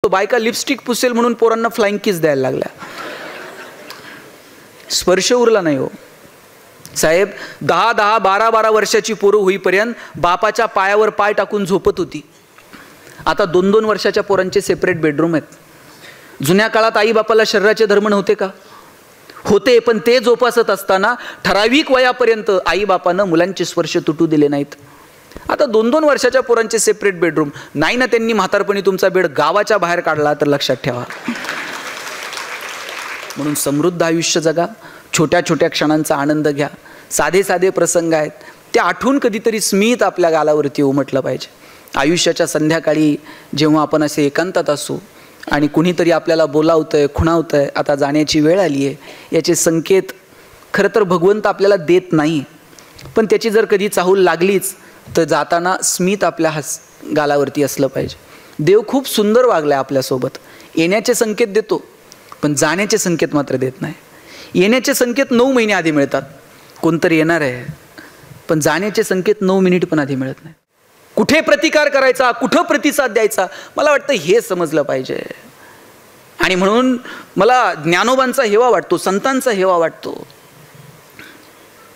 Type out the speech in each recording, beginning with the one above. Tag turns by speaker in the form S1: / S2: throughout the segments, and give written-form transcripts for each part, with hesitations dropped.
S1: बायका लिपस्टिक पुसेल म्हणून पोरांना फ्लाइंग किस द्यायला लागल्या. स्पर्श उरला नाही हो साहेब. 10-10, 12-12 वर्षाची पोरं होईपर्यंत बापाच्या पायावर पाय टाकून झोपत होती. आता 2-2 वर्षाच्या पोरांचे सेपरेट बेडरूम आहेत. जुन्या काळात आई बापाला शरीराचे धर्म नव्हते का? होते, पण ते जोपासत असताना ठराविक वयापर्यंत आई बापानं मुलांचे स्पर्श तुटू दिले नाहीत. आता 2-2 वर्षाच्या पोरांचे सेपरेट बेडरूम नाही ना. त्यांनी म्हातारपणी तुमचा बेड गावाच्या बाहेर काढला तर लक्षात ठेवा. म्हणून समृद्ध आयुष्य जगा, छोट्या छोट्या क्षणांचा आनंद घ्या. साधे साधे प्रसंग आहेत ते आठवून कधीतरी स्मित आपल्या गालावरती उमटलं पाहिजे. आयुष्याच्या संध्याकाळी जेव्हा आपण असे एकांतात असू आणि कुणीतरी आपल्याला बोलावतंय, खुणावतंय, आता जाण्याची वेळ आली आहे, याचे संकेत खरं तर भगवंत आपल्याला देत नाही. पण त्याची जर कधी चाहूल लागलीच तर जाताना स्मित आपल्या गालावरती असलं पाहिजे. देव खूप सुंदर वागलाय आपल्यासोबत. येण्याचे संकेत देतो पण जाण्याचे संकेत मात्र देत नाही. येण्याचे संकेत 9 महिने आधी मिळतात, कोणतरी येणार आहे, पण जाण्याचे संकेत 9 मिनिट पण आधी मिळत नाही. कुठे प्रतिकार करायचा, कुठं प्रतिसाद द्यायचा, मला वाटतं हे समजलं पाहिजे. आणि म्हणून मला ज्ञानोबांचा हेवा वाटतो, संतांचा हेवा वाटतो.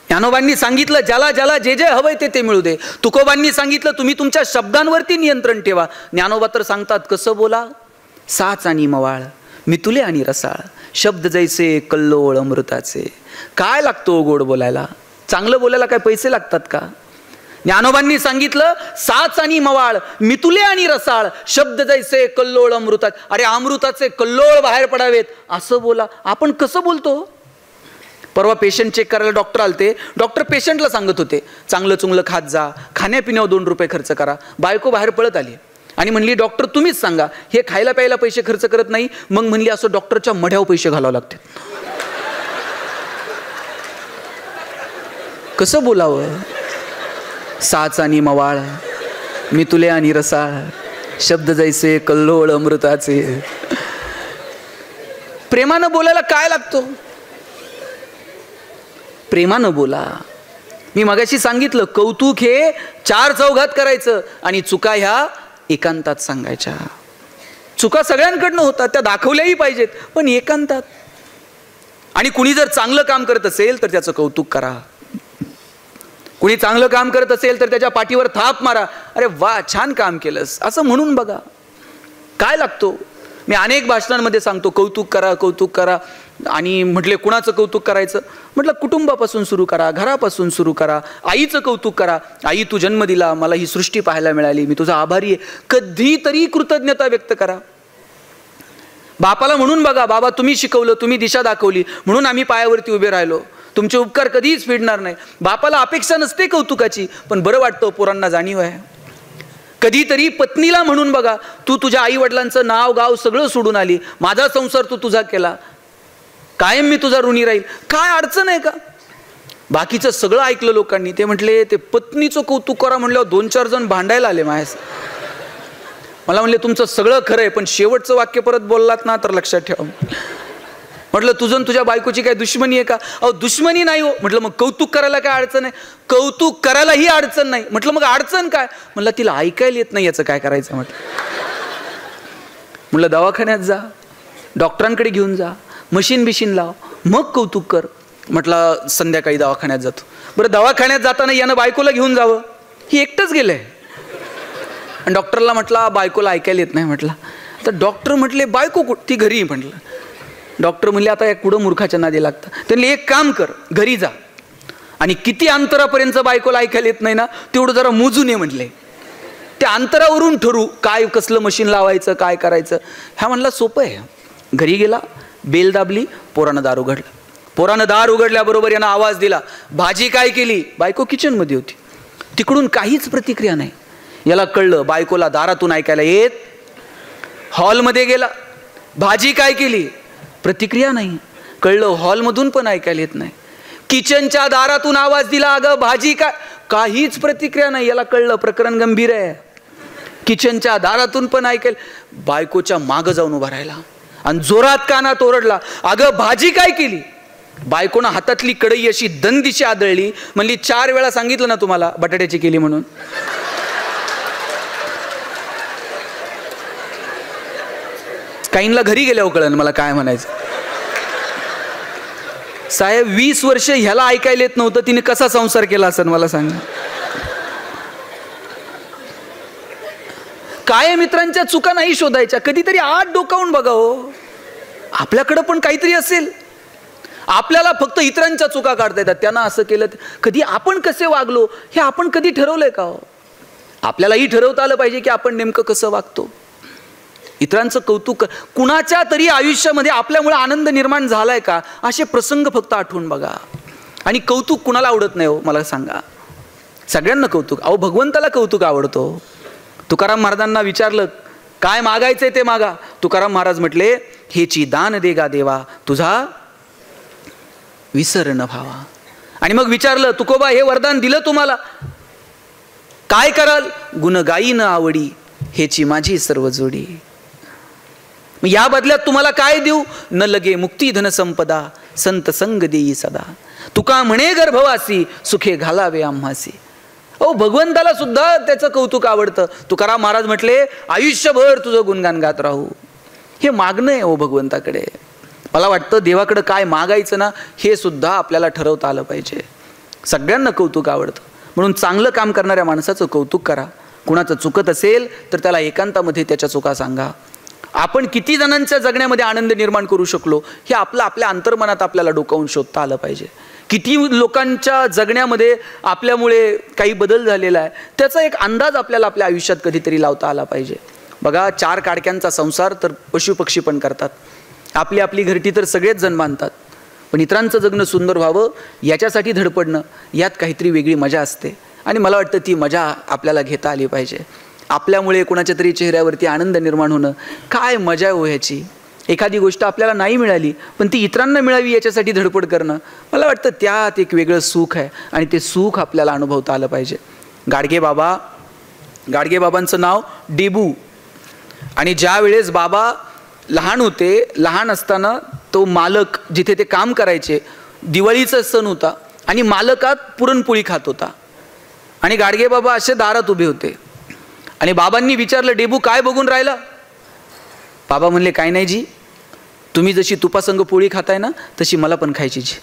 S1: ज्ञानोबांनी सांगितलं ज्याला ज्याला जे जे हवंय ते मिळू दे. तुकोबांनी सांगितलं तुम्ही तुमच्या शब्दांवरती नियंत्रण ठेवा. ज्ञानोबा तर सांगतात कसं बोला, साच आणि मवाळ, मितुले आणि रसाळ, शब्द जैसे कल्लोळ अमृताचे. काय लागतो गोड बोलायला? चांगलं बोलायला काय पैसे लागतात का? ज्ञानोबांनी सांगितलं साच आणि मवाळ, मितुले आणि रसाळ, शब्द जैसे कल्लोळ अमृतात. अरे अमृताचे कल्लोळ बाहेर पडावेत असं बोला. आपण कसं बोलतो? परवा पेशंट चेक करायला डॉक्टर आलते. डॉक्टर पेशंटला सांगत होते चांगलं चुंगलं खात जा, खाण्यापिण्यावर 2 रुपये खर्च करा. बायको बाहेर पळत आली आणि म्हणली डॉक्टर तुम्हीच सांगा, हे खायला प्यायला पैसे खर्च करत नाही. मग म्हणली असं डॉक्टरच्या मढ्यावर पैसे घालावं लागते. कसं बोलावं? साच आणि मवाळ, मितुले आणि रसाळ, शब्द जैसे कल्लोळ अमृताचे. प्रेमानं बोलायला काय लागतो? प्रेमानं बोला. मी मगाशी सांगितलं कौतुक हे 4 चौघात करायचं आणि चुका ह्या एकांतात सांगायच्या. चुका सगळ्यांकडनं होतात, त्या दाखवल्याही पाहिजेत, पण एकांतात. आणि कुणी जर चांगलं काम करत असेल तर त्याचं कौतुक करा. कुणी चांगलं काम करत असेल तर त्याच्या पाठीवर थाप मारा. अरे वा छान काम केलंस असं म्हणून बघा. काय लागतो? मी अनेक भाषणांमध्ये सांगतो कौतुक करा, कौतुक करा. आणि म्हटले कुणाचं कौतुक करायचं? म्हटलं कुटुंबापासून सुरू करा, घरापासून सुरू करा. आईचं कौतुक करा. आई तू जन्म दिला, मला ही सृष्टी पाहायला मिळाली, मी तुझा आभारी आहे. कधीतरी कृतज्ञता व्यक्त करा. बापाला म्हणून बघा बाबा तुम्ही शिकवलं, तुम्ही दिशा दाखवली म्हणून आम्ही पायावरती उभे राहिलो, तुमचे उपकार कधीच फेडणार नाही. बापाला अपेक्षा नसते कौतुकाची, पण बरं वाटतं पोरांना जाणीव आहे. कधीतरी पत्नीला म्हणून बघा तू तुझ्या आई वडिलांचं नाव गाव सगळं सोडून आली, माझा संसार तू तुझा केला, कायम मी तुझा ऋणी राहील. काय अडचण आहे का? बाकीचं सगळं ऐकलं लोकांनी. ते म्हटले ते पत्नीचं कौतुक करा म्हणल्यावर 2-4 जण भांडायला आले माझ्या. मला म्हणले तुमचं सगळं खरं आहे पण शेवटचं वाक्य परत बोललात ना तर लक्षात ठेवा. म्हटलं तुझं तुझ्या बायकोची काय दुश्मनी आहे का? अहो दुश्मनी नाही हो. म्हटलं मग कौतुक करायला काय अडचण आहे? कौतुक करायलाही अडचण नाही. म्हटलं मग अडचण काय? म्हटलं तिला ऐकायला येत नाही, याचं काय करायचं? म्हटलं दवाखान्यात जा, डॉक्टरांकडे घेऊन जा, मशीन बिशीन लाव, मग कौतुक कर. म्हटलं संध्याकाळी दवाखान्यात जातो. बरं दवाखान्यात जाताना यानं बायकोला घेऊन जावं, ही एकटंच गेलंय. आणि डॉक्टरला म्हटलं बायकोला ऐकायला येत नाही. म्हटलं तर डॉक्टर म्हटले बायको ती घरी. म्हटलं डॉक्टर म्हणले आता या कुठं मूर्खाच्या नादी लागतं. त्यांनी एक काम कर, घरी जा आणि किती अंतरापर्यंत बायकोला ऐकायला येत नाही ना तेवढं जरा मोजून ये म्हटले. त्या अंतरावरून ठरू काय कसलं मशीन लावायचं, काय करायचं. ह्या म्हणला सोपं आहे. घरी गेला, बेल दाबली, पोरानं दार उघडलं. पोरानं दार उघडल्याबरोबर यानं आवाज दिला, भाजी काय केली? बायको किचनमध्ये होती. तिकडून काहीच प्रतिक्रिया नाही. याला कळलं बायकोला दारातून ऐकायला येत. हॉलमध्ये गेला, भाजी काय केली? प्रतिक्रिया नाही. कळलं हॉलमधून पण ऐकायला येत नाही. किचनच्या दारातून आवाज दिला, अगं भाजी काय? काहीच प्रतिक्रिया नाही. याला कळलं प्रकरण गंभीर आहे. किचनच्या दारातून पण ऐकायला. बायकोच्या मागं जाऊन उभा राहिला आणि जोरात कानात ओरडला, अगं भाजी काय केली? बायकोनं हातातली कढई अशी दंदिशी आदळली. म्हणली 4 वेळा सांगितलं ना तुम्हाला बटाट्याची केली म्हणून. काहींना घरी गेल्यावर कळलं मला काय म्हणायचं. साहेब 20 वर्ष ह्याला ऐकायला येत नव्हतं, तिने कसा संसार केला असेल मला सांगा. काय मित्रांच्या चुका नाही शोधायच्या, कधीतरी आत डोकावून बघावं. आपल्याकडं पण काहीतरी असेल. आपल्याला फक्त इतरांच्या चुका काढता येतात, त्यांना असं केलं. कधी आपण कसे वागलो हे आपण कधी ठरवलंय का? आपल्यालाही ठरवता आलं पाहिजे की आपण नेमकं कसं वागतो. इतरांचं कौतुक, कुणाच्या तरी आयुष्यामध्ये आपल्यामुळे आनंद निर्माण झालाय का, असे प्रसंग फक्त आठवून बघा. आणि कौतुक कुणाला आवडत नाही हो मला सांगा. सगळ्यांना कौतुक. अहो भगवंताला कौतुक आवडतो. तुकाराम महाराजांना विचारलं काय मागायचंय ते मागा. तुकाराम महाराज म्हटले हेची दान दे गा देवा, तुझा विसर न व्हावा. आणि मग विचारलं तुकोबा हे वरदान दिलं तुम्हाला, काय कराल? गुण गाई न आवडी, हेची माझी सर्व जोडी. या बदल्यात तुम्हाला काय देऊ? न लगे मुक्ती धन संपदा, संत संग देई सदा. तुका म्हणे गर्भवासी, सुखे घालावे आम्हासी. ओ भगवंताला सुद्धा त्याचं कौतुक आवडतं. तुकाराम महाराज म्हटले आयुष्यभर तुझं गुणगान गात राहू. हे मागणं आहे ओ भगवंताकडे. मला वाटतं देवाकडे काय मागायचं ना हे सुद्धा आपल्याला ठरवता आलं पाहिजे. सगळ्यांना कौतुक आवडतं, म्हणून चांगलं काम करणाऱ्या माणसाचं कौतुक करा. कुणाचं चुकत असेल तर त्याला एकांतामध्ये त्याच्या चुका सांगा. आपण किती जणांच्या जगण्यामध्ये आनंद निर्माण करू शकलो हे आपल्या अंतर्मनात आपल्याला डोकावून शोधता आलं पाहिजे. किती लोकांच्या जगण्यामध्ये आपल्यामुळे काही बदल झालेला आहे त्याचा एक अंदाज आपल्याला आपल्या आयुष्यात कधीतरी लावता आला पाहिजे. बघा 4 काडक्यांचा संसार तर पशुपक्षी पण करतात. आपली आपली घरटी तर सगळेच जण बांधतात. पण इतरांचं जगणं सुंदर व्हावं याच्यासाठी धडपडणं, यात काहीतरी वेगळी मजा असते. आणि मला वाटतं ती मजा आपल्याला घेता आली पाहिजे. आपल्यामुळे कोणाच्या तरी चेहऱ्यावरती आनंद निर्माण होणं काय मजा हो ह्याची. एखादी गोष्ट आपल्याला नाही मिळाली पण ती इतरांना मिळावी याच्यासाठी धडपड करणं, मला वाटतं त्यात एक वेगळं सुख आहे आणि ते सुख आपल्याला अनुभवता आलं पाहिजे. गाडगेबाबांचं नाव डेबू. आणि ज्या वेळेस बाबा लहान होते, लहान असताना तो मालक जिथे ते काम करायचे, दिवाळीचा सण होता आणि मालकात पुरणपोळी खात होता. आणि गाडगेबाबा असे दारात उभे होते आणि बाबांनी विचारलं डेबू काय बघून राहिला? बाबा म्हणले काय नाही जी, तुम्ही जशी तुपासंग पोळी खाताय ना तशी मला पण खायची जी.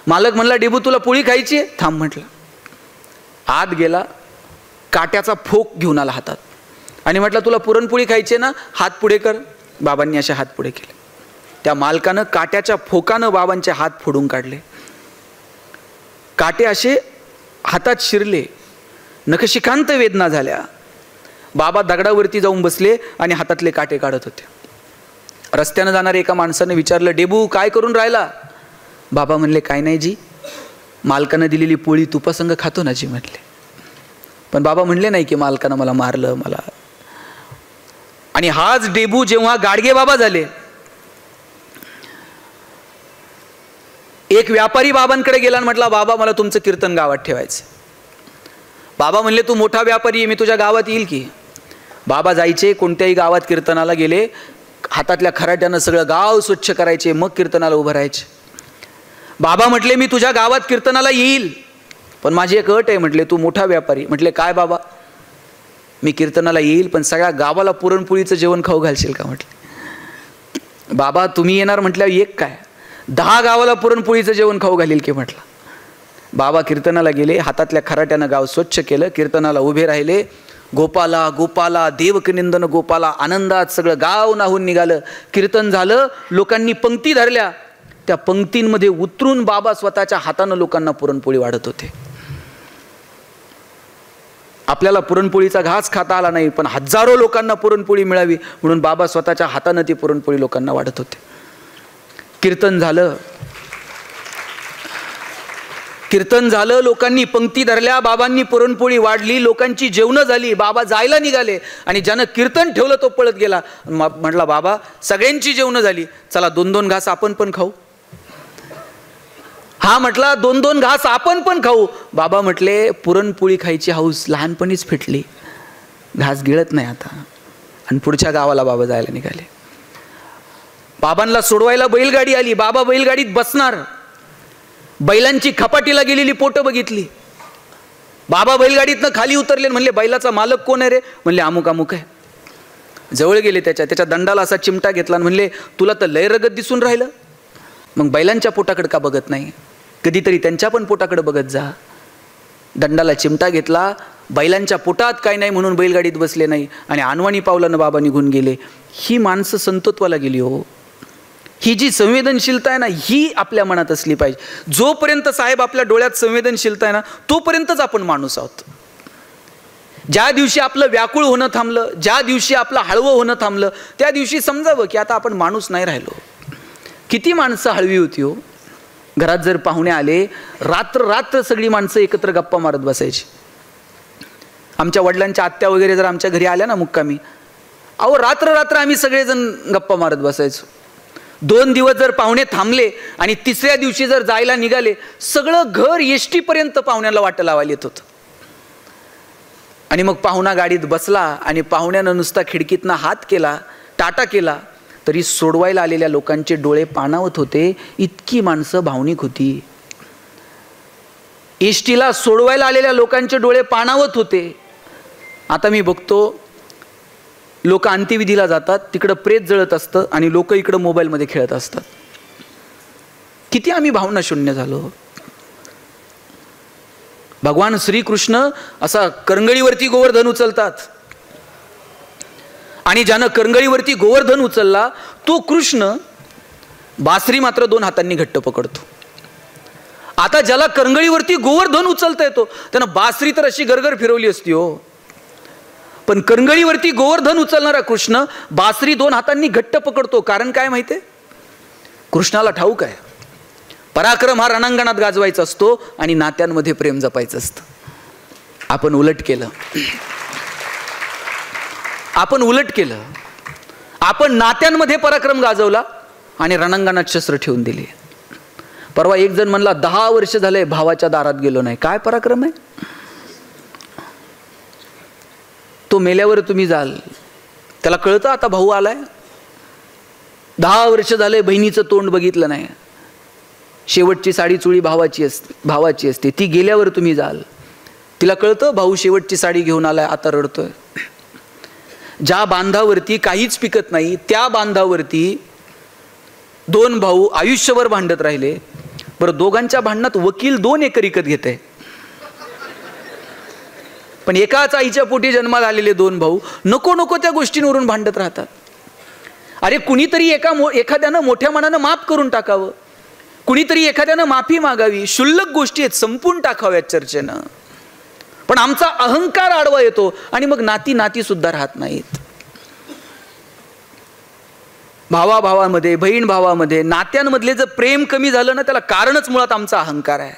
S1: मालक म्हणला डेबू तुला पोळी खायची आहे? थांब म्हटलं. आत गेला, काट्याचा फोक घेऊन आला हातात आणि म्हटलं तुला पुरणपोळी खायची ना, हात पुढे कर. बाबांनी असे हात पुढे केले. त्या मालकानं काट्याच्या फोकानं बाबांचे हात फोडून काढले. काटे असे हातात शिरले, नखशिखांत वेदना झाल्या. बाबा दगडावरती जाऊन बसले आणि हातातले काटे काढत होते. रस्त्यानं जाणाऱ्या एका माणसाने विचारलं डेबू काय करून राहिला? बाबा म्हणले काय नाही जी, मालकानं दिलेली पोळी तुपासंग खातो ना जी म्हटले. पण बाबा म्हणले नाही की मालकानं मला मारलं मला. आणि हाच डेबू जेव्हा गाडगे बाबा झाले, एक व्यापारी बाबांकडे गेला आणि म्हटला बाबा मला तुमचं कीर्तन गावात ठेवायचं. बाबा म्हणले तू मोठा व्यापारी आहे, मी तुझ्या गावात येईल की. बाबा जायचे, कोणत्याही गावात कीर्तनाला गेले, हातातल्या खराट्यानं सगळं गाव स्वच्छ करायचे, मग कीर्तनाला उभं राहायचे. बाबा म्हटले मी तुझ्या गावात कीर्तनाला येईल पण माझी एक अट आहे. म्हटले तू मोठा व्यापारी. म्हटले काय बाबा? मी कीर्तनाला येईल पण सगळ्या गावाला पुरणपोळीचं जेवण खाऊ घालशील का? म्हटले बाबा तुम्ही येणार म्हटल्यावर एक काय 10 गावाला पुरणपोळीचं जेवण खाऊ घालील की म्हटलं. बाबा कीर्तनाला गेले, हातातल्या खराट्यानं गाव स्वच्छ केलं, कीर्तनाला उभे राहिले. गोपाला गोपाला देवकनिंदन गोपाला, आनंदात सगळं गाव नाहून निघालं. कीर्तन झालं, लोकांनी पंक्ती धरल्या. त्या पंक्तींमध्ये उतरून बाबा स्वतःच्या हातानं लोकांना पुरणपोळी वाढत होते. आपल्याला पुरणपोळीचा घास खाता आला नाही पण हजारो लोकांना पुरणपोळी मिळावी म्हणून बाबा स्वतःच्या हातानं ती पुरणपोळी लोकांना वाढत होते. कीर्तन झालं, लोकांनी पंक्ती धरल्या, बाबांनी पुरणपोळी वाढली, लोकांची जेवणं झाली. बाबा जायला निघाले आणि ज्यानं कीर्तन ठेवलं तो पळत गेला. म्हटला बाबा सगळ्यांची जेवणं झाली, चला 2-2 घास आपण पण खाऊ. हा म्हटला 2-2 घास आपण पण खाऊ. बाबा म्हटले पुरणपोळी खायची हौस लहानपणीच फिटली, घास गिळत नाही आता. आणि पुढच्या गावाला बाबा जायला निघाले. बाबांना सोडवायला बैलगाडी आली. बाबा बैलगाडीत बसणार, बैलांची खपाटीला गेलेली पोटं बघितली. बाबा बैलगाडीतनं खाली उतरले, म्हणले बैलाचा मालक कोण आहे रे? म्हणले अमुक अमुक आहे. जवळ गेले, त्याच्या दंडाला असा चिमटा घेतला आणि म्हणले, तुला तर लय रगत दिसून राहिलं, मग बैलांच्या पोटाकडे का बघत नाही? कधीतरी त्यांच्या पण पोटाकडे बघत जा. दंडाला चिमटा घेतला, बैलांच्या पोटात काय नाही म्हणून बैलगाडीत बसले नाही आणि अनवाणी पावलानं बाबा निघून गेले. ही माणसं संतत्वाला गेली हो. ही जी संवेदनशीलता आहे ना, ही आपल्या मनात असली पाहिजे. जोपर्यंत साहेब आपल्या डोळ्यात संवेदनशीलता आहे ना, तोपर्यंतच आपण माणूस आहोत. ज्या दिवशी आपलं व्याकुळ होणं थांबलं, ज्या दिवशी आपलं हळवं होणं थांबलं, त्या दिवशी समजावं की आता आपण माणूस नाही राहिलो. किती माणसं हळवी होती हो. घरात जर पाहुणे आले, रात्र रात्र सगळी माणसं एकत्र गप्पा मारत बसायची. आमच्या वडिलांच्या आत्या वगैरे जर आमच्या घरी आल्या ना मुक्कामी, अहो रात्र रात्र आम्ही सगळेजण गप्पा मारत बसायचो. 2 दिवस जर पाहुणे थांबले आणि 3ऱ्या दिवशी जर जायला निघाले, सगळं घर एसटीपर्यंत पाहुण्याला वाट लावायला येत होतं. आणि मग पाहुणा गाडीत बसला आणि पाहुण्यानं नुसता खिडकीतनं हात केला, टाटा केला, तरी सोडवायला आलेल्या लोकांचे डोळे पाणावत होते. इतकी माणसं भावनिक होती. एसटीला सोडवायला आलेल्या लोकांचे डोळे पाणावत होते. आता मी बघतो लोक अंत्यविधीला जातात, तिकडं प्रेत जळत असतं आणि लोक इकडं मोबाईलमध्ये खेळत असतात. किती आम्ही भावना शून्य झालो. भगवान श्रीकृष्ण असा करंगळीवरती गोवर्धन उचलतात आणि ज्यानं करंगळीवरती गोवर्धन उचलला तो कृष्ण बासरी मात्र 2 हातांनी घट्ट पकडतो. आता ज्याला करंगळीवरती गोवर्धन उचलता येतो त्यानं बासरी तर अशी गरगर फिरवली असती हो, पण करंगळीवरती गोवर्धन उचलणारा कृष्ण बासरी 2 हातांनी घट्ट पकडतो. कारण काय माहितीये? कृष्णाला ठाऊक आहे पराक्रम हा रणांगणात गाजवायचा असतो आणि नात्यांमध्ये प्रेम जपायचं असतं. आपण उलट केलं. आपण नात्यांमध्ये पराक्रम गाजवला आणि रणांगणात शस्त्र ठेवून दिले. परवा एक जण म्हणला 10 वर्ष झाले भावाच्या दारात गेलो नाही. काय पराक्रम आहे? तो मेल्यावर तुम्ही जाल, त्याला कळतं आता भाऊ आलाय. 10 वर्ष झाले बहिणीचं तोंड बघितलं नाही. शेवटची साडी चुळी भावाची असते, ती गेल्यावर तुम्ही जाल. तिला कळतं भाऊ शेवटची साडी घेऊन आलाय, आता रडतोय. ज्या बांधावरती काहीच पिकत नाही त्या बांधावरती 2 भाऊ आयुष्यभर भांडत राहिले. बरं, दोघांच्या भांडणात वकील 2 एकर विकत घेते, पण एकाच आईच्या पोटी जन्माला आलेले 2 भाऊ नको नको त्या गोष्टींवरून भांडत राहतात. अरे कुणीतरी एखाद्यानं मोठ्या मनानं माफ करून टाकावं, कुणीतरी एखाद्यानं माफी मागावी. क्षुल्लक गोष्टी आहेत, संपून टाकाव्यात चर्चेनं. पण आमचा अहंकार आडवा येतो आणि मग नाती सुद्धा राहत नाहीत. भावाभावामध्ये, बहीण भावामध्ये, नात्यांमधले जर प्रेम कमी झालं ना, त्याला कारणच मुळात आमचा अहंकार आहे.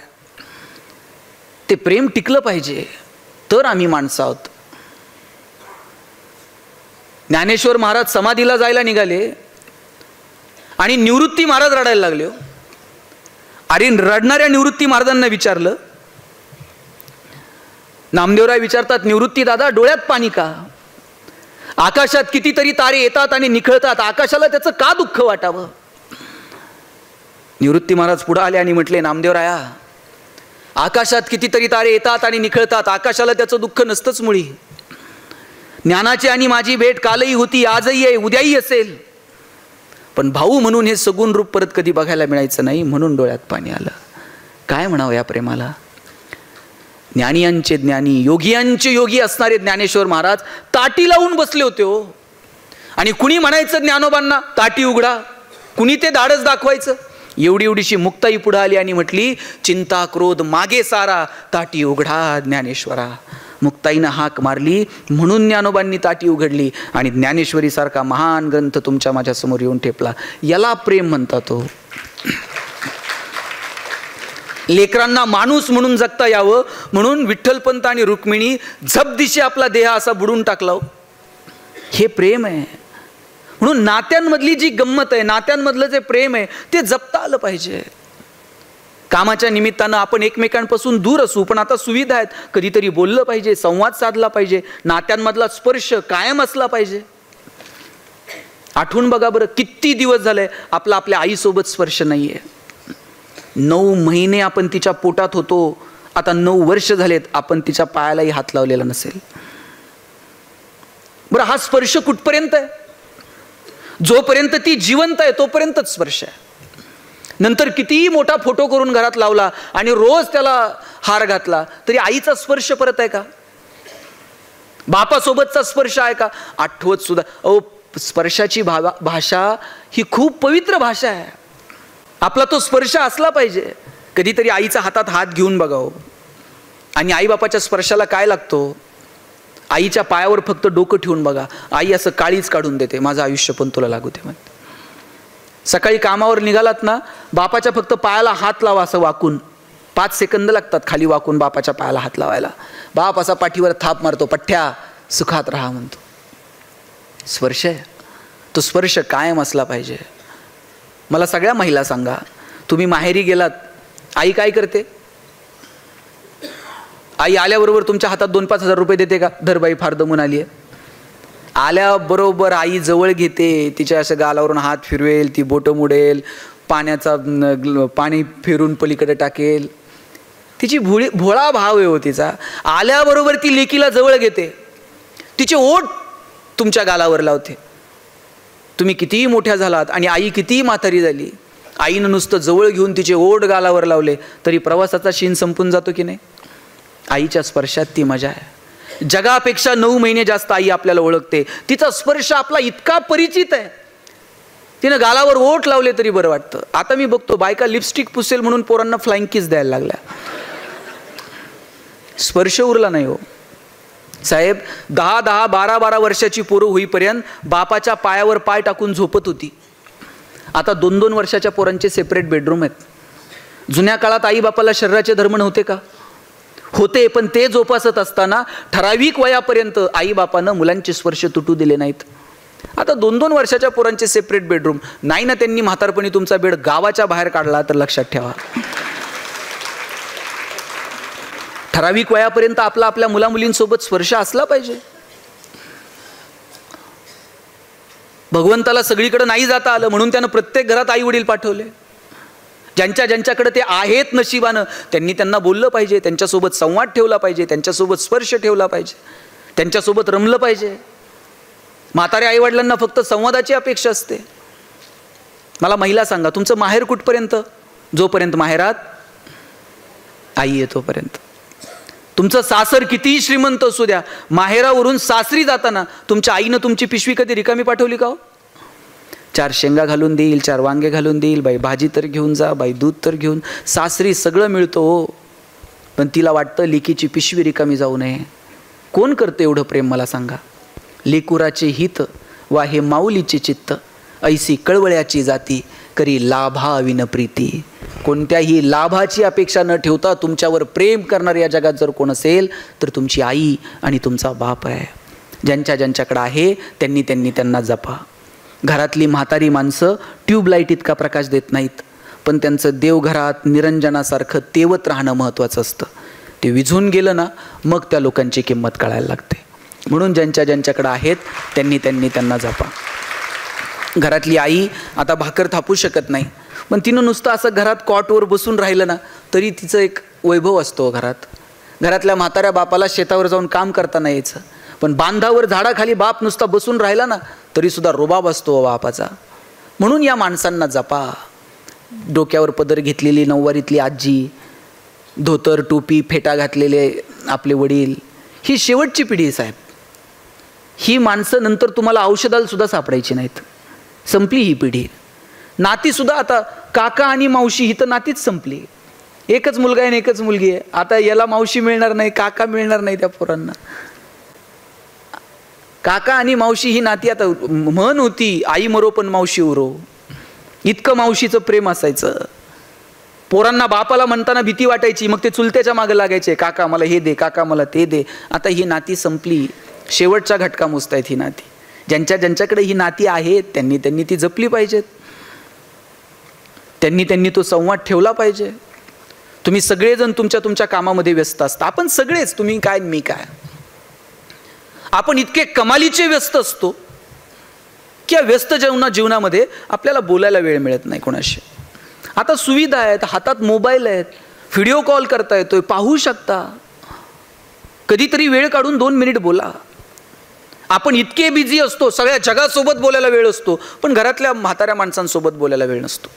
S1: ते प्रेम टिकलं पाहिजे तर आम्ही माणसं आहोत. ज्ञानेश्वर महाराज समाधीला जायला निघाले आणि निवृत्ती महाराज रडायला लागले. अरे रडणाऱ्या निवृत्ती महाराजांना विचारलं, नामदेवराय विचारतात, निवृत्ती दादा डोळ्यात पाणी का? आकाशात कितीतरी तारे येतात आणि निखळतात, आकाशाला त्याचं का दुःख वाटावं? निवृत्ती महाराज पुढे आले आणि म्हटले, नामदेवराया आकाशात कितीतरी तारे येतात आणि निखळतात, आकाशाला त्याचं दुःख नसतंच मुळी. ज्ञानाची आणि माझी भेट कालही होती, आजही आहे, उद्याही असेल, पण भाऊ म्हणून हे सगुण रूप परत कधी बघायला मिळायचं नाही, म्हणून डोळ्यात पाणी आलं. काय म्हणावं या प्रेमाला? ज्ञानियांचे ज्ञानी, योगियांचे योगी असणारे ज्ञानेश्वर महाराज ताटी लावून बसले होते हो. आणि कुणी म्हणायचं ज्ञानोबांना ताटी उघडा, कुणी ते धाडस दाखवायचं. एवढीशी मुक्ताई पुढे आली आणि म्हटली, चिंता क्रोध मागे सारा, ताटी उघडा ज्ञानेश्वरा. मुक्ताईनं हाक मारली म्हणून ज्ञानोबांनी ताटी उघडली आणि ज्ञानेश्वरी सारखा महान ग्रंथ तुमच्या माझ्या समोर येऊन ठेपला. याला प्रेम म्हणतात हो. लेकरांना माणूस म्हणून जगता यावं म्हणून विठ्ठलपंत आणि रुक्मिणी झपदिशी आपला देह असा बुडून टाकला. हे प्रेम आहे. म्हणून नात्यांमधली जी गंमत आहे, नात्यांमधलं जे प्रेम आहे ते जपता आलं पाहिजे. कामाच्या निमित्तानं आपण एकमेकांपासून दूर असू, पण आता सुविधा आहेत, कधीतरी बोललं पाहिजे, संवाद साधला पाहिजे, नात्यांमधला स्पर्श कायम असला पाहिजे. आठवून बघा बरं, किती दिवस झाले आपला आपल्या आईसोबत स्पर्श नाहीये. 9 महिने आपण तिच्या पोटात होतो, आता 9 वर्ष झालेत आपण तिच्या पायालाही हात लावलेला नसेल. बरं, हा स्पर्श कुठपर्यंत आहे? जोपर्यंत ती जिवंत आहे तोपर्यंतच स्पर्श आहे. नंतर कितीही मोठा फोटो करून घरात लावला आणि रोज त्याला हार घातला तरी आईचा स्पर्श परत आहे का? बापासोबतचा स्पर्श आहे का? आठवत सुद्धा. स्पर्शाची भाषा ही खूप पवित्र भाषा आहे. आपला तो स्पर्श असला पाहिजे. कधीतरी आईचा हातात हात घेऊन बघावं. आणि आईबापाच्या स्पर्शाला काय लागतो? आईच्या पायावर फक्त डोकं ठेवून बघा, आई असं काळीच काढून देते, माझं आयुष्य पण तुला लागू दे म्हणते. सकाळी कामावर निघालात ना, बापाच्या फक्त पायाला हात लावा असं वाकून, 5 सेकंद लागतात खाली वाकून बापाच्या पायाला हात लावायला. बाप असा पाठीवर थाप मारतो, पठ्ठ्या सुखात राहा म्हणतो. स्पर्श आहे तो, स्पर्श कायम असला पाहिजे. मला सगळ्या महिला सांगा, तुम्ही माहेरी गेलात, आई काय करते? आई आल्याबरोबर तुमच्या हातात 2-5 हजार रुपये देते का? धरबाई फार दमून आली आहे. आल्याबरोबर आई जवळ घेते, तिच्या असं गालावरून हात फिरवेल, ती बोटं मुडेल, पाणी फिरून पलीकडे टाकेल. तिची भोळा भाव आहे हो तिचा. आल्याबरोबर ती लेकीला जवळ घेते, तिचे ओठ तुमच्या गालावर लावते. तुम्ही कितीही मोठ्या झालात आणि आई कितीही म्हातारी झाली, आईनं नुसतं जवळ घेऊन तिचे ओठ गालावर लावले तरी प्रवासाचा शीण संपून जातो की नाही? आईच्या स्पर्शात ती मजा आहे. जगापेक्षा 9 महिने जास्त आई आपल्याला ओळखते. तिचा स्पर्श आपला इतका परिचित आहे. तिनं गालावर ओठ लावले तरी बरं वाटतं. आता मी बघतो बायका लिपस्टिक पुसेल म्हणून पोरांना फ्लाइंग किस द्यायला लागल्या. स्पर्श उरला नाही हो साहेब. 10-10, 12-12 वर्षाची पोरं होईपर्यंत बापाच्या पायावर पाय टाकून झोपत होती. आता 2-2 वर्षाच्या पोरांचे सेपरेट बेडरूम आहेत. जुन्या काळात आई बापाला शरीराचे धर्म नव्हते का? होते, पण ते जोपासत असताना ठराविक वयापर्यंत आई बापानं मुलांचे स्पर्श तुटू दिले नाहीत. आता 2-2 वर्षाच्या पोरांचे सेपरेट बेडरूम नाही ना. त्यांनी म्हातारपणी तुमचा बेड गावाच्या बाहेर काढला तर लक्षात ठेवा. ठराविक वयापर्यंत आपल्या मुलामुलींसोबत स्पर्श असला पाहिजे. भगवंताला सगळीकडे नाही जाता आलं म्हणून त्यानं प्रत्येक घरात आई वडील पाठवले. ज्यांच्याकडे ते आहेत नशिबानं त्यांनी त्यांना बोललं पाहिजे, त्यांच्यासोबत संवाद ठेवला पाहिजे, त्यांच्यासोबत स्पर्श ठेवला पाहिजे, त्यांच्यासोबत रमलं पाहिजे. म्हाताऱ्या आईवडिलांना फक्त संवादाची अपेक्षा असते. मला महिला सांगा, तुमचं माहेर कुठपर्यंत? जोपर्यंत माहेरात आई येतोपर्यंत. तुमचं सासर कितीही श्रीमंत असू द्या, माहेरावरून सासरी जाताना तुमच्या आईनं तुमची पिशवी कधी रिकामी पाठवली का हो? 4 शेंगा घालून देईल, 4 वांगे घालून देईल, बाई भाजी तर घेऊन जा, बाई दूध तर घेऊन. सासरी सगळं मिळतं हो, पण तिला वाटतं लेकीची पिशवी रिकामी जाऊ नये. कोण करतं एवढं प्रेम मला सांगा? लेकुराचे हित वा हे माऊलीचे चित्त, ऐसी कळवळ्याची जाती करी लाभाविन प्रीती. कोणत्याही लाभाची अपेक्षा न ठेवता तुमच्यावर प्रेम करणार या जगात जर कोण असेल तर तुमची आई आणि तुमचा बाप आहे. ज्यांच्याकडे आहे त्यांना जपा. घरातली म्हातारी माणसं ट्यूबलाईट इतका प्रकाश देत नाहीत, पण त्यांचं देवघरात निरंजनासारखं तेवत राहणं महत्त्वाचं असतं. ते विझून गेलं ना मग त्या लोकांची किंमत कळायला लागते. म्हणून ज्यांच्याकडे आहेत त्यांना जपा. घरातली आई आता भाकर थापू शकत नाही, पण तिनं नुसतं असं घरात कॉटवर बसून राहिलं ना तरी तिचं एक वैभव असतो घरात. घरातल्या म्हाताऱ्या बापाला शेतावर जाऊन काम करताना यायचं, पण बांधावर झाडाखाली बाप नुसता बसून राहिला ना तरी सुद्धा रुबाब असतो बापाचा. म्हणून या माणसांना जपा. डोक्यावर पदर घेतलेली नऊवारीतली आजी, धोतर टोपी फेटा घातलेले आपले वडील, ही शेवटची पिढी आहे साहेब. ही माणसं नंतर तुम्हाला औषधाला सुद्धा सापडायची नाहीत. संपली ही पिढी. नाती सुद्धा आता काका आणि मावशी ही तर नातीच संपली. एकच मुलगा आहे आणि एकच मुलगी आहे. आता याला मावशी मिळणार नाही, काका मिळणार नाही त्या पोरांना. काका आणि मावशी ही नाती आता म्हण होती, आई मरो पण मावशी उरो. इतकं मावशीचं प्रेम असायचं. पोरांना बापाला म्हणताना भीती वाटायची, मग ते चुलत्याच्या मागे लागायचे, काका मला हे दे, काका मला ते दे. आता ही नाती संपली. शेवटचा घटका मोजतायत ही नाती. ज्यांच्याकडे ही नाती आहेत त्यांनी ती जपली पाहिजेत. त्यांनी तो संवाद ठेवला पाहिजे. तुम्ही सगळेजण तुमच्या कामामध्ये व्यस्त असता. आपण सगळेच, तुम्ही काय मी काय, आपण इतके कमालीचे व्यस्त असतो की या व्यस्त जीवनामध्ये आपल्याला बोलायला वेळ मिळत नाही कोणाशी. आता सुविधा आहेत, हातात मोबाईल आहेत, व्हिडिओ कॉल करता येतोय, पाहू शकता. कधीतरी वेळ काढून 2 मिनिट बोला. आपण इतके बिझी असतो, सगळ्या जगासोबत बोलायला वेळ असतो, पण घरातल्या म्हाताऱ्या माणसांसोबत बोलायला वेळ नसतो.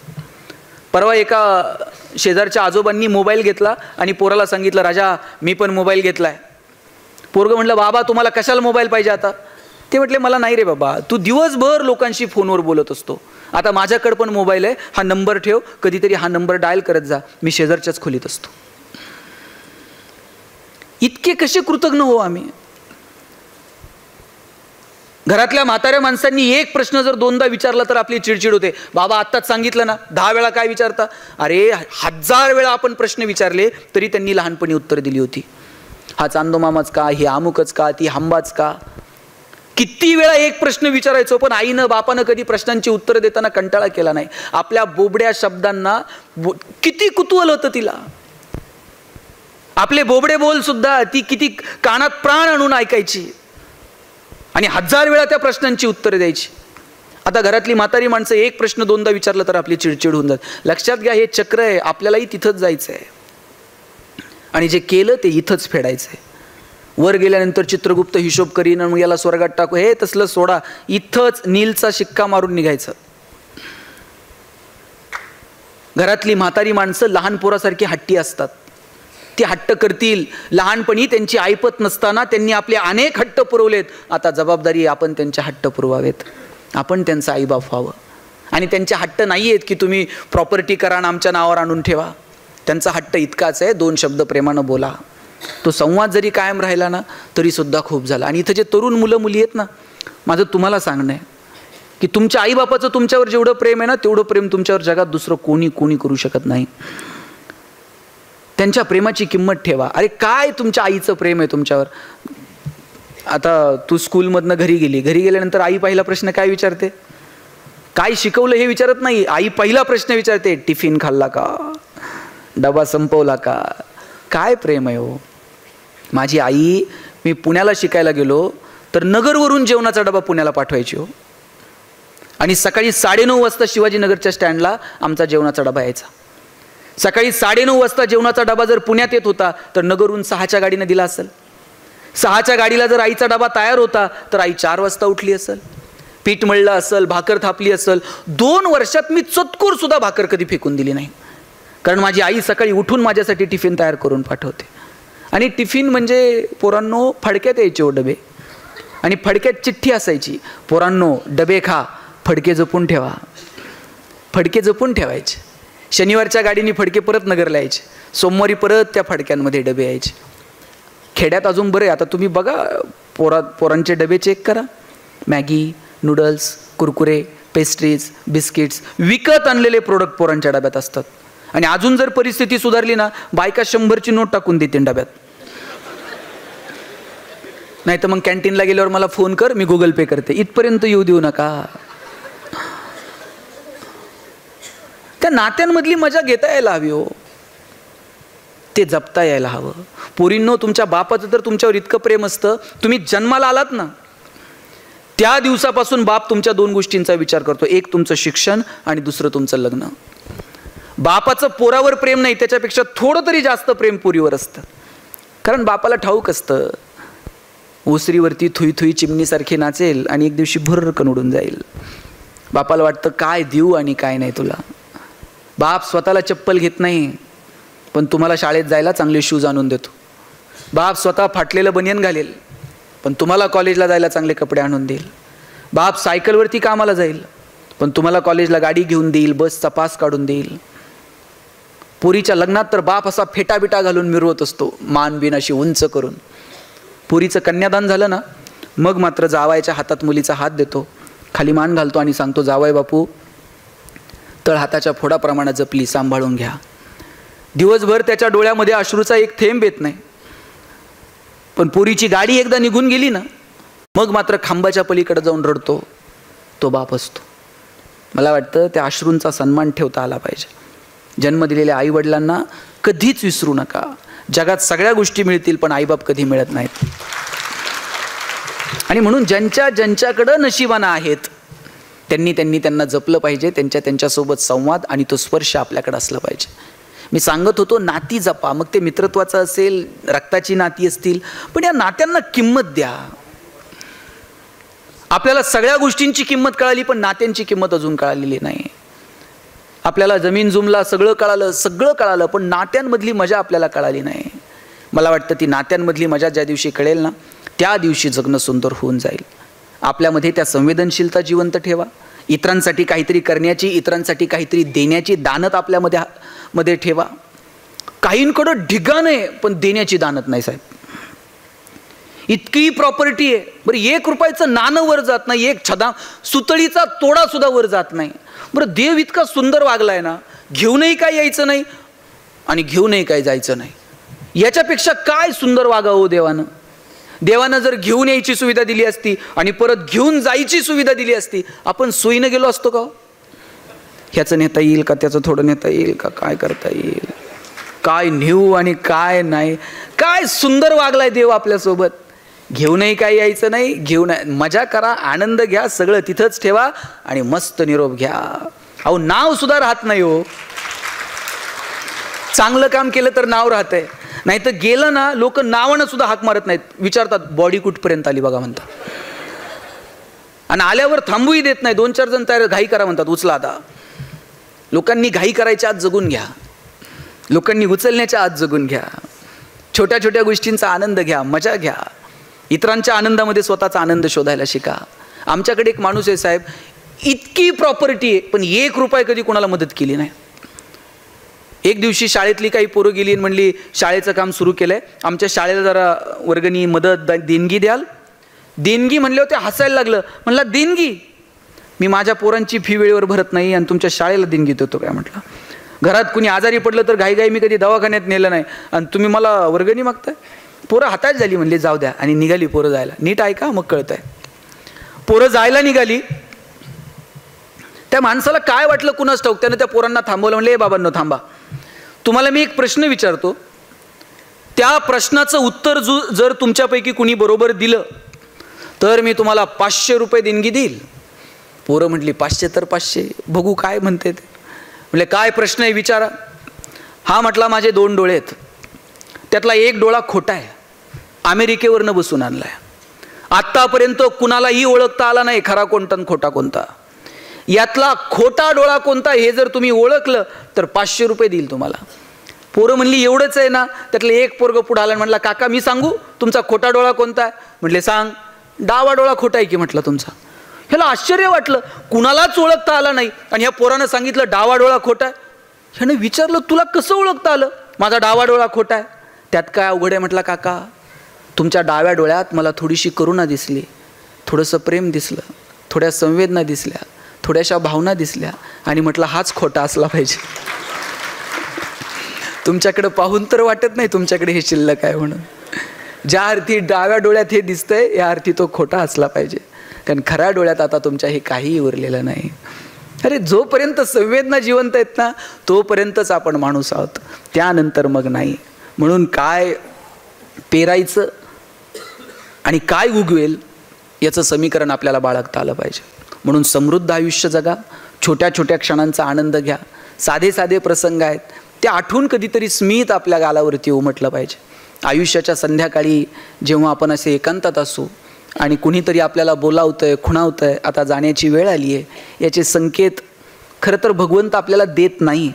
S1: परवा एका शेजारच्या आजोबांनी मोबाईल घेतला आणि पोराला सांगितलं, राजा मी पण मोबाईल घेतलाय. पोरगं म्हटलं, बाबा तुम्हाला कशाला मोबाईल पाहिजे आता? ते म्हटले, मला नाही रे बाबा, तू दिवसभर लोकांशी फोनवर बोलत असतो, आता माझ्याकडे पण मोबाईल आहे, हा नंबर ठेव, कधीतरी हा नंबर डायल करत जा, मी शेजारच्याच खोलीत असतो. इतके कसे कृतज्ञ हो आम्ही. घरातल्या म्हाताऱ्या माणसांनी एक प्रश्न जर दोनदा विचारला तर आपली चिडचिड होते. बाबा आत्ताच सांगितलं ना, 10 वेळा काय विचारता? अरे 1000 वेळा आपण प्रश्न विचारले तरी त्यांनी लहानपणी उत्तर दिली होती. हा चांदोमामाच का, ही अमुकच का, ती हंबाच का. किती वेळा एक प्रश्न विचारायचो, पण आईनं बापानं कधी प्रश्नांची उत्तर देताना कंटाळा केला नाही. आपल्या बोबड्या शब्दांना किती कुतूहल होतं तिला. आपले बोबडे बोल सुद्धा ती किती कानात प्राण आणून ऐकायची आणि 1000 वेळा त्या प्रश्नांची उत्तरे द्यायची. आता घरातली म्हातारी माणसं एक प्रश्न दोनदा विचारलं तर आपली चिडचिड होऊन जाते. लक्षात घ्या, हे चक्र आहे, आपल्यालाही तिथंच जायचं आहे आणि जे केलं ते इथंच फेडायचं आहे. वर गेल्यानंतर चित्रगुप्त हिशोब करीन मग याला स्वर्गात टाकू, हे तसलं सोडा. इथंच नीलचा शिक्का मारून निघायचं. घरातली म्हातारी माणसं लहान पोरासारखी हट्टी असतात. ती हट्ट करतील. लहानपणी त्यांची ऐपत नसताना त्यांनी आपले अनेक हट्ट पुरवलेत. आता जबाबदारी आपण त्यांचे हट्ट पुरवावेत, आपण त्यांचा आईबाप व्हावं. आणि त्यांचे हट्ट नाही आहेत की तुम्ही प्रॉपर्टी करा आणि आमच्या नावावर आणून ठेवा. त्यांचा हट्ट इतकाच आहे, 2 शब्द प्रेमानं बोला. तो संवाद जरी कायम राहिला ना तरी सुद्धा खूप झाला. आणि इथं जे तरुण मुलं मुली आहेत ना, माझं तुम्हाला सांगणं आहे की तुमच्या आईबापाचं तुमच्यावर जेवढं प्रेम आहे ना, तेवढं प्रेम तुमच्यावर जगात दुसरं कोणी करू शकत नाही. त्यांच्या प्रेमाची किंमत ठेवा. अरे काय तुमच्या आईचं प्रेम आहे तुमच्यावर. आता तू स्कूलमधनं घरी गेल्यानंतर आई पहिला प्रश्न काय विचारते? काय शिकवलं हे विचारत नाही. आई पहिला प्रश्न विचारते, टिफिन खाल्ला का, डबा संपवला का. काय प्रेम आहे हो. माझी आई, मी पुण्याला शिकायला गेलो तर नगरवरून जेवणाचा डबा पुण्याला पाठवायची हो. आणि सकाळी 9:30 वाजता शिवाजीनगरच्या स्टँडला आमचा जेवणाचा डबा यायचा. सकाळी 9:30 वाजता जेवणाचा डबा जर पुण्यात येत होता तर नगरहून 6च्या गाडीनं दिला असेल. 6च्या गाडीला जर आईचा डबा तयार होता तर आई 4 वाजता उठली असेल, पीठ मळलं असेल, भाकर थापली असेल. 2 वर्षात मी चतकूर सुद्धा भाकर कधी फेकून दिली नाही, कारण माझी आई सकाळी उठून माझ्यासाठी टिफिन तयार करून पाठवते. आणि टिफिन म्हणजे पोरांनो फडक्यात यायचे हो डबे, आणि फडक्यात चिठ्ठी असायची, पोरांनो डबे खा, फडके जपून ठेवा. फडके जपून ठेवायचे. शनिवारच्या गाडीने फडके परत नगरला यायचे, सोमवारी परत त्या फडक्यांमध्ये डबे यायचे. खेड्यात अजून बरं आहे. आता तुम्ही बघा, पोरांचे डबे चेक करा. Maggi, noodles, Kurkure, pastries, biscuits, विकत आणलेले प्रोडक्ट पोरांच्या डब्यात असतात. आणि अजून जर परिस्थिती सुधारली ना, बायका 100ची नोट टाकून देते डब्यात. नाही तर मग कॅन्टीनला गेल्यावर मला फोन कर, मी गुगल पे करते. इथपर्यंत येऊ देऊ नका. त्या नात्यांमधली मजा घेता यायला हवी हो, ते जपता यायला हवं. पोरींनो, तुमच्या बापाचं तर तुमच्यावर इतकं प्रेम असतं, तुम्ही जन्माला आलात ना त्या दिवसापासून बाप तुमच्या 2 गोष्टींचा विचार करतो. एक तुमचं शिक्षण आणि दुसरं तुमचं लग्न. बापाचं पोरावर प्रेम नाही, त्याच्यापेक्षा थोडं तरी जास्त प्रेम पोरीवर असतं. कारण बापाला ठाऊक असतं, ओसरीवरती थुई थुई चिमणीसारखी नाचेल आणि एक दिवशी भुर्रकन उडून जाईल. बापाला वाटतं काय देऊ आणि काय नाही तुला. बाप स्वतःला चप्पल घेत नाही, पण तुम्हाला शाळेत जायला चांगले शूज आणून देतो. बाप स्वतः फाटलेलं बनियन घालेल, पण तुम्हाला कॉलेजला जायला चांगले कपडे आणून देईल. बाप सायकलवरती कामाला जाईल, पण तुम्हाला कॉलेजला गाडी घेऊन देईल, बसचा पास काढून देईल. पोरीच्या लग्नात तर बाप असा फेटाबिटा घालून मिरवत असतो, मान बिन अशी उंच करून. पोरीचं कन्यादान झालं ना, मग मात्र जावायच्या हातात मुलीचा हात देतो, खाली मान घालतो आणि सांगतो, जावाय बापू, तळ हाताच्या फोडाप्रमाणे जपली, सांभाळून घ्या. दिवसभर त्याच्या डोळ्यामध्ये अश्रूचा एक थेंब येत नाही, पण पोरीची गाडी एकदा निघून गेली ना, मग मात्र खांबाच्या पलीकडे जाऊन रडतो तो बाप असतो. मला वाटतं त्या अश्रूंचा सन्मान ठेवता आला पाहिजे. जन्म दिलेल्या आई वडिलांना कधीच विसरू नका. जगात सगळ्या गोष्टी मिळतील, पण आईबाप कधी मिळत नाहीत. आणि म्हणून ज्यांच्याकडं नशिबानं आहेत त्यांना जपलं पाहिजे. त्यांच्यासोबत संवाद आणि तो स्पर्श आपल्याकडे असला पाहिजे. मी सांगत होतो, नाती जपा. मग ते मित्रत्वाचं असेल, रक्ताची नाती असतील, पण या नात्यांना किंमत द्या. आपल्याला सगळ्या गोष्टींची किंमत कळाली, पण नात्यांची किंमत अजून कळालेली नाही. आपल्याला जमीन जुमला सगळं कळालं, पण नात्यांमधली मजा आपल्याला कळाली नाही. मला वाटतं ती नात्यांमधली मजा ज्या दिवशी कळेल ना, त्या दिवशी जगणं सुंदर होऊन जाईल. आपल्यामध्ये त्या संवेदनशीलता जिवंत ठेवा. इतरांसाठी काहीतरी करण्याची, इतरांसाठी काहीतरी देण्याची दानत आपल्यामध्ये ठेवा. काहींकडं ढिगाण आहे, पण देण्याची दानत नाही साहेब. इतकी प्रॉपर्टी आहे, बरं 1 रुपयाचं नाणं वर जात नाही, एक सुतळीचा तोडा सुद्धा वर जात नाही. बरं देव इतका सुंदर वागलाय ना, घेऊनही काय यायचं नाही आणि घेऊनही काय जायचं नाही. याच्यापेक्षा काय सुंदर वागावं देवानं. देवानं जर घेऊन यायची सुविधा दिली असती आणि परत घेऊन जायची सुविधा दिली असती, आपण सोयीनं गेलो असतो का? ह्याचं नेता येईल का, त्याचं थोडं नेता येईल का, काय करता येईल, काय नेऊ आणि काय नाही. काय सुंदर वागलाय देव आपल्यासोबत. घेऊनही काय यायचं नाही, घेऊन मजा करा, आनंद घ्या, सगळं तिथंच ठेवा आणि मस्त निरोप घ्या. अहो नाव सुद्धा राहत नाही हो. चांगलं काम केलं तर नाव राहतंय, नाही तर गेलं ना, लोक नावानं सुद्धा हाक मारत नाहीत, विचारतात बॉडी कुठपर्यंत आली बघा म्हणतात, आणि आल्यावर थांबूही देत नाही. 2-4 जण तयार घाई करा म्हणतात, उचला आता. लोकांनी घाई करायच्या आत जगून घ्या, लोकांनी उचलण्याच्या आत जगून घ्या. छोट्या छोट्या गोष्टींचा आनंद घ्या, मजा घ्या. इतरांच्या आनंदामध्ये स्वतःचा आनंद शोधायला शिका. आमच्याकडे एक माणूस आहे साहेब, इतकी प्रॉपर्टी आहे, पण 1 रुपया कधी कोणाला मदत केली नाही. एक दिवशी शाळेतली काही पोरं गेली आणि म्हणली शाळेचं काम सुरू केलंय, आमच्या शाळेला जरा वर्गणी मदत देणगी द्याल. देणगी म्हणले होते, हसायला लागलं. म्हणला देणगी? मी माझ्या पोरांची फी वेळेवर भरत नाही आणि तुमच्या शाळेला देणगी देतो काय? म्हटलं घरात कुणी आजारी पडलं तर घाई मी कधी दवाखान्यात नेलं नाही आणि तुम्ही मला वर्गणी मागताय. पोरं हाताच झाली, म्हणले जाऊ द्या, आणि निघाली पोरं जायला. नीट ऐका मग कळतंय. पोरं जायला निघाली, त्या माणसाला काय वाटलं कुणास ठाऊक, त्यानं त्या पोरांना थांबवलं. म्हणले बाबांनो थांबा, तुम्हाला मी एक प्रश्न विचारतो, त्या प्रश्नाचं उत्तर जर तुमच्यापैकी कुणी बरोबर दिलं तर मी तुम्हाला 500 रुपये देणगी देईल. पोरं म्हटली 500 तर 500, बघू काय म्हणते ते. म्हणजे काय प्रश्न आहे विचारा. हा म्हटला माझे 2 डोळे आहेत, त्यातला एक डोळा खोटा आहे, अमेरिकेवरनं बसून आणलाय. आत्तापर्यंत कुणालाही ओळखता आला नाही खरा कोणता आणि खोटा कोणता. यातला खोटा डोळा कोणता हे जर तुम्ही ओळखलं तर 500 रुपये देईल तुम्हाला. पोरं म्हणली एवढंच आहे ना. त्यातलं एक पोरगं पुढं आलं, म्हणला काका मी सांगू तुमचा खोटा डोळा कोणता आहे? म्हटले सांग. डावा डोळा खोटा आहे की म्हटलं तुमचा. ह्याला आश्चर्य वाटलं, कुणालाच ओळखता आला नाही आणि ह्या पोरानं सांगितलं डावा डोळा खोटा आहे. ह्यानं विचारलं तुला कसं ओळखता आलं माझा डावा डोळा खोटा आहे? त्यात काय अवघड आहे म्हटलं काका, तुमच्या डाव्या डोळ्यात मला थोडीशी करुणा दिसली, थोडंसं प्रेम दिसलं, थोड्या संवेदना दिसल्या, थोड्याशा भावना दिसल्या, आणि म्हटलं हाच खोटा असला पाहिजे. तुमच्याकडे पाहून तर वाटत नाही तुमच्याकडे हे शिल्लक आहे म्हणून. ज्या अर्थी डाव्या डोळ्यात हे दिसतंय या अर्थी तो खोटा असला पाहिजे, कारण खऱ्या डोळ्यात आता तुमच्या हे काहीही उरलेलं नाही. अरे जोपर्यंत संवेदना जिवंत आहेत ना तोपर्यंतच आपण माणूस आहोत, त्यानंतर मग नाही. म्हणून काय पेरायचं आणि काय उगवेल याचं समीकरण आपल्याला बाळगता आलं पाहिजे. म्हणून समृद्ध आयुष्य जगा, छोट्या छोट्या क्षणांचा आनंद घ्या. साधे साधे प्रसंग आहेत ते आठवून कधीतरी स्मित आपल्या गालावरती उमटलं पाहिजे. आयुष्याच्या संध्याकाळी जेव्हा आपण असे एकांतात असू आणि कुणीतरी आपल्याला बोलावतंय, खुणावतंय, आता जाण्याची वेळ आली आहे, याचे संकेत खरं तर भगवंत आपल्याला देत नाही,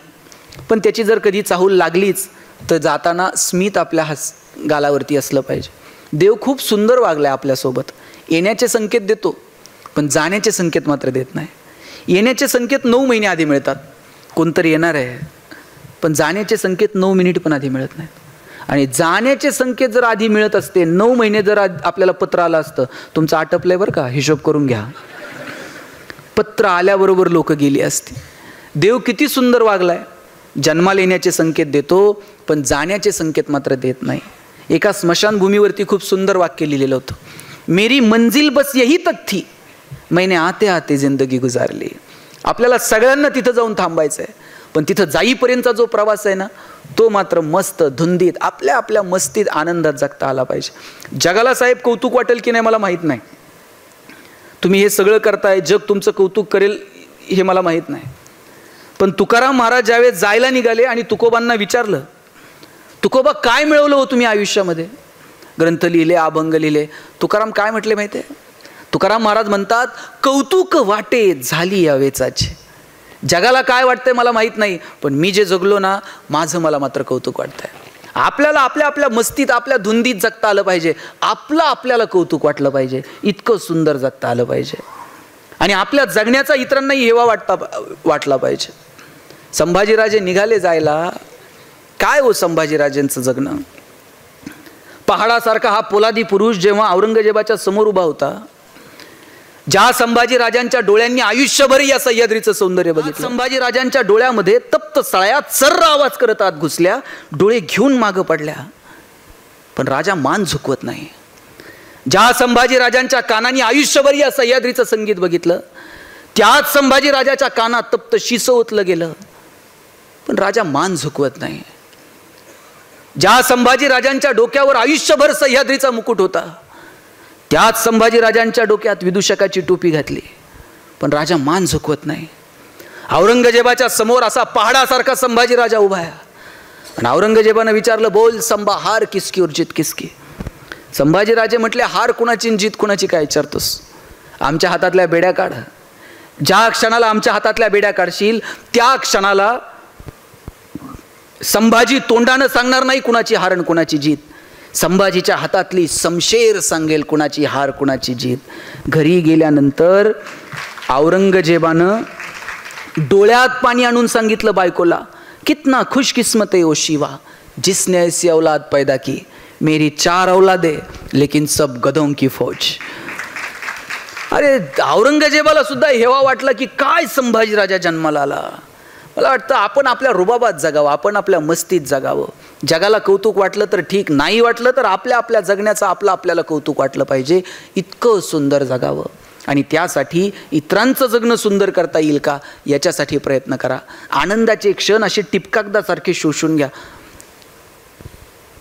S1: पण त्याची जर कधी चाहूल लागलीच तर जाताना स्मित आपल्या गालावरती असलं पाहिजे. देव खूप सुंदर वागलाय आपल्यासोबत. येण्याचे संकेत देतो पण जाण्याचे संकेत मात्र देत नाही. येण्याचे संकेत 9 महिने आधी मिळतात, कोणतरी येणार आहे, पण जाण्याचे संकेत 9 मिनिट पण आधी मिळत नाहीत. आणि जाण्याचे संकेत जर आधी मिळत असते, 9 महिने जर आपल्याला पत्र आलं असतं, तुमचं आटपलंय बरं का, हिशोब करून घ्या. पत्र आल्याबरोबर लोक गेली असती. देव किती सुंदर वागलाय, जन्माला येण्याचे संकेत देतो पण जाण्याचे संकेत मात्र देत नाही. एका स्मशानभूमीवरती खूप सुंदर वाक्य लिहिलेलं होतं, मेरी मंजिल बस यही तक थी, मैंने आते आते जिंदगी गुजारली. आपल्याला सगळ्यांना तिथं जाऊन थांबायचं आहे, पण तिथं जाईपर्यंतचा जो प्रवास आहे ना तो मात्र मस्त धुंदीत आपल्या आपल्या मस्तीत आनंदात जगता आला पाहिजे. जगाला साहेब कौतुक वाटेल की नाही मला माहीत नाही, तुम्ही हे सगळं करताय, जग तुमचं कौतुक करेल हे मला माहीत नाही, पण तुकाराम महाराज ज्यावेळेस जायला निघाले आणि तुकोबांना विचारलं, तुकोबा काय मिळवलं हो तुम्ही आयुष्यामध्ये? ग्रंथ लिहिले, अभंग लिहिले. तुकाराम काय म्हटले माहिती आहे? तुकाराम महाराज म्हणतात, कौतुक वाटे झाली या वेचाची. जगाला काय वाटतंय मला माहीत नाही, पण मी जे जगलो ना, माझं मला मात्र कौतुक वाटतंय. आपल्याला आपल्या आपल्या मस्तीत, आपल्या धुंदीत जगता आलं पाहिजे. आपल्याला कौतुक वाटलं पाहिजे. इतकं सुंदर जगता आलं पाहिजे आणि आपल्या जगण्याचा इतरांनाही हेवा वाटला पाहिजे. संभाजीराजे निघाले जायला. काय हो संभाजीराजेंचं जगणं. पहाडासारखा हा पोलादी पुरुष जेव्हा औरंगजेबाच्या समोर उभा होता, ज्या संभाजीराजांच्या डोळ्यांनी आयुष्यभर या सह्याद्रीचं सौंदर्य बघितलं, संभाजीराजांच्या डोळ्यामध्ये तप्त सळया सर्र आवाज करत आत घुसल्या, डोळे घेऊन मागं पडल्या, पण राजा मान झुकवत नाही. ज्या संभाजीराजांच्या कानांनी आयुष्यभर या सह्याद्रीचं संगीत बघितलं, त्याच संभाजीराजाच्या कानात तप्त शिसं ओतलं गेलं, पण राजा मान झुकवत नाही. ज्या संभाजीराजांच्या डोक्यावर आयुष्यभर सह्याद्रीचा मुकुट होता, त्याच संभाजीराजांच्या डोक्यात विदूषकाची टोपी घातली, पण राजा मान झुकवत नाही. औरंगजेबाच्या समोर असा पहाडासारखा संभाजीराजा उभा आहे. आणि औरंगजेबानं विचारलं, बोल संभा, हार किसकी और जीत किसकी. संभाजीराजे म्हटले, हार कुणाची जीत कुणाची काय विचारतोस, आमच्या हातातल्या बेड्या काढ. ज्या क्षणाला आमच्या हातातल्या बेड्या काढशील, त्या क्षणाला संभाजी तोंडानं सांगणार नाही कुणाची हार आणि कुणाची जीत. संभाजीच्या हातातली समशेर सांगेल कुणाची हार कुणाची जीत. घरी गेल्यानंतर औरंगजेबानं डोळ्यात पाणी आणून सांगितलं बायकोला, कितना खुशकिस्मत है ओ शिवा, जिसने ऐसी औलाद पैदा की. मेरी 4 औलादे लेकिन सब गधों की फौज. अरे औरंगजेबाला सुद्धा हेवा वाटला की काय संभाजीराजा जन्माला आला. मला वाटतं आपण आपल्या रुबाबात जगावं, आपण आपल्या मस्तीत जगावं. जगाला कौतुक वाटलं तर ठीक, नाही वाटलं तर आपल्या आपल्या जगण्याचं आपल्याला कौतुक वाटलं पाहिजे. इतकं सुंदर जगावं आणि त्यासाठी इतरांचं जगणं सुंदर करता येईल का, याच्यासाठी प्रयत्न करा. आनंदाचे क्षण असे टिपकागदासारखे शोषून घ्या.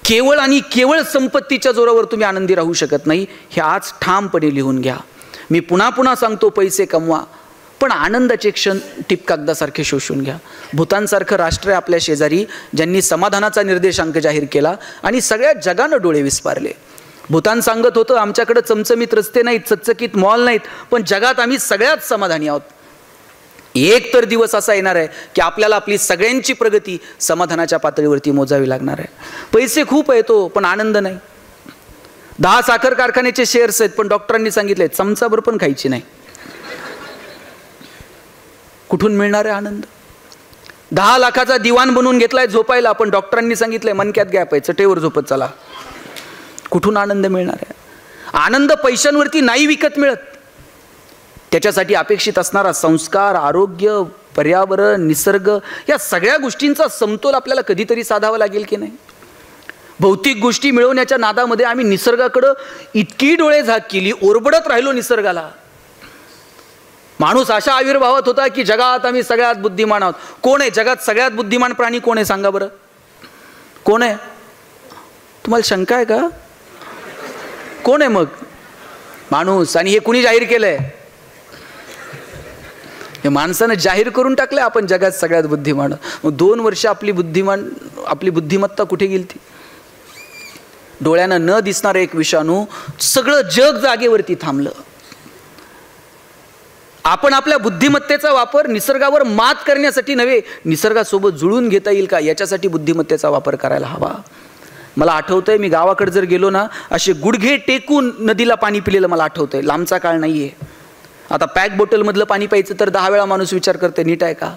S1: केवळ आणि केवळ संपत्तीच्या जोरावर तुम्ही आनंदी राहू शकत नाही, हे आज ठामपणे लिहून घ्या. मी पुन्हा पुन्हा सांगतो, पैसे कमवा, पण आनंदाचे क्षण टिपकागदासारखे शोषून घ्या. भूतानसारखं राष्ट्र आहे आपल्या शेजारी, ज्यांनी समाधानाचा निर्देशांक जाहीर केला आणि सगळ्या जगानं डोळे विस्पारले. भूतान सांगत होतं, आमच्याकडे चमचमीत रस्ते नाहीत, चकचकीत मॉल नाहीत, पण जगात आम्ही सगळ्यात समाधानी आहोत. एक तर दिवस असा येणार आहे की आपल्याला आपली सगळ्यांची प्रगती समाधानाच्या पातळीवरती मोजावी लागणार आहे. पैसे खूप येतो पण आनंद नाही. 10 साखर कारखान्याचे शेअर्स आहेत, पण डॉक्टरांनी सांगितले चमचाभर पण खायची नाही. कुठून मिळणार आहे आनंद. 10 लाखाचा दिवाण बनवून घेतलाय झोपायला, पण डॉक्टरांनी सांगितलंय मनक्यात गॅप आहे, चटेवर झोपत चला. कुठून आनंद मिळणार आहे. आनंद पैशांवरती नाही विकत मिळत. त्याच्यासाठी अपेक्षित असणारा संस्कार, आरोग्य, पर्यावरण, निसर्ग, या सगळ्या गोष्टींचा समतोल आपल्याला कधीतरी साधावा लागेल की नाही. भौतिक गोष्टी मिळवण्याच्या नादामध्ये आम्ही निसर्गाकडे इतकी डोळे झाक केली, ओरबडत राहिलो निसर्गाला. माणूस अशा आविर्भावात होता की जगात आम्ही सगळ्यात बुद्धिमान आहोत. कोण आहे जगात सगळ्यात बुद्धिमान प्राणी, कोण आहे सांगा बरं, कोण आहे. तुम्हाला शंका आहे का, कोण आहे मग. माणूस. आणि हे कुणी जाहीर केलंय, हे माणसानं जाहीर करून टाकलंय आपण जगात सगळ्यात बुद्धिमान. मग 2 वर्ष आपली बुद्धिमत्ता कुठे गेली ती. डोळ्यानं न दिसणारा एक विषाणू सगळं जग जागेवरती थांबलं. आपण आपल्या बुद्धिमत्तेचा वापर निसर्गावर मात करण्यासाठी नव्हे, निसर्गासोबत जुळून घेता येईल का याच्यासाठी बुद्धिमत्तेचा वापर करायला हवा. मला आठवतंय, मी गावाकडे जर गेलो ना, असे गुडघे टेकून नदीला पाणी पिलेलं मला आठवतंय. लांबचा काळ नाहीये. आता पॅक बॉटलमधलं पाणी प्यायचं तर 10 वेळा माणूस विचार करते नीट आहे का.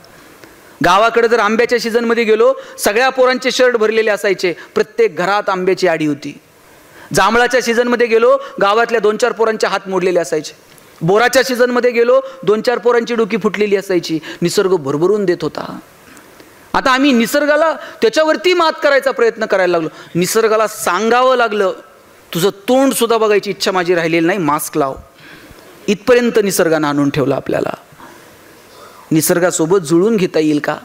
S1: गावाकडे जर आंब्याच्या सीझनमध्ये गेलो, सगळ्या पोरांचे शर्ट भरलेले असायचे, प्रत्येक घरात आंब्याची आडी होती. जांभळाच्या सीझनमध्ये गेलो, गावातल्या 2-4 पोरांचे हात मोडलेले असायचे. बोराच्या सीझनमध्ये गेलो, 2-4 पोरांची डोकी फुटलेली असायची. निसर्ग भरभरून देत होता. आता आम्ही निसर्गाला त्याच्यावरती मात करायचा प्रयत्न करायला लागलो. निसर्गाला सांगावं लागलं, तुझं तोंड सुद्धा बघायची इच्छा माझी राहिलेली नाही, मास्क लाव. इथपर्यंत निसर्गानं आणून ठेवलं आपल्याला. निसर्गासोबत जुळून घेता येईल का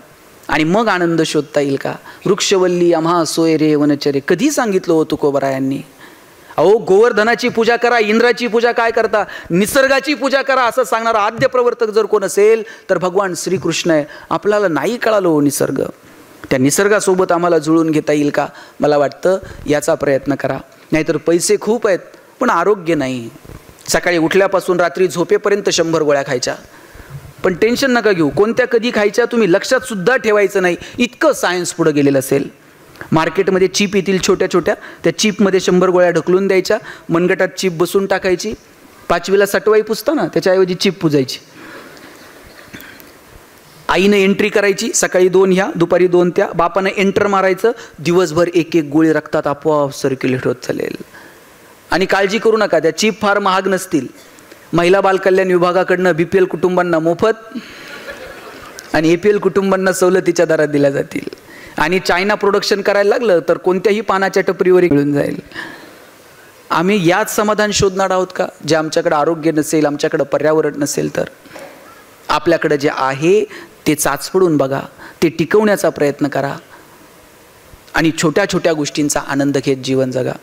S1: आणि मग आनंद शोधता येईल का. वृक्षवल्ली आम्हा सोय रे वनचरे, कधी सांगितलं हो तुकोबरायांनी. अहो, गोवर्धनाची पूजा करा, इंद्राची पूजा काय करता, निसर्गाची पूजा करा असं सांगणारा आद्य प्रवर्तक जर कोण असेल तर भगवान श्रीकृष्ण आहे. आपल्याला नाही कळालं हो निसर्ग. त्या निसर्गासोबत आम्हाला जुळून घेता येईल का, मला वाटतं याचा प्रयत्न करा. नाहीतर पैसे खूप आहेत पण आरोग्य नाही. सकाळी उठल्यापासून रात्री झोपेपर्यंत 100 गोळ्या खायच्या. पण टेन्शन नका घेऊ, कोणत्या कधी खायच्या तुम्ही लक्षात सुद्धा ठेवायचं नाही, इतकं सायन्स पुढे गेलेलं असेल. मार्केटमध्ये चिप येतील छोट्या छोट्या, त्या चिपमध्ये 100 गोळ्या ढकलून द्यायच्या, मनगटात चिप बसून टाकायची. 5वीला सटवाई पुसता ना, त्याच्याऐवजी चिप पुजायची. आईनं एंट्री करायची, सकाळी 2 ह्या, दुपारी 2 त्या. बापानं एंटर मारायचं, दिवसभर एक एक गोळी रक्तात आपोआप सर्क्युलेट होत चालेल. आणि काळजी करू नका, त्या चिप फार महाग नसतील. महिला बालकल्याण विभागाकडनं BPL कुटुंबांना मोफत आणि APL कुटुंबांना सवलतीच्या दरात दिल्या जातील. आणि चायना प्रोडक्शन करायला लागलं तर कोणत्याही पानाच्या टपरीवर मिळून जाईल. आम्ही याच समाधान शोधणार आहोत का? जे आमच्याकडे आरोग्य नसेल, आमच्याकडे पर्यावरण नसेल, तर आपल्याकडे जे आहे ते चाचपडून बघा, ते टिकवण्याचा प्रयत्न करा आणि छोट्या छोट्या गोष्टींचा आनंद घेत जीवन जगा.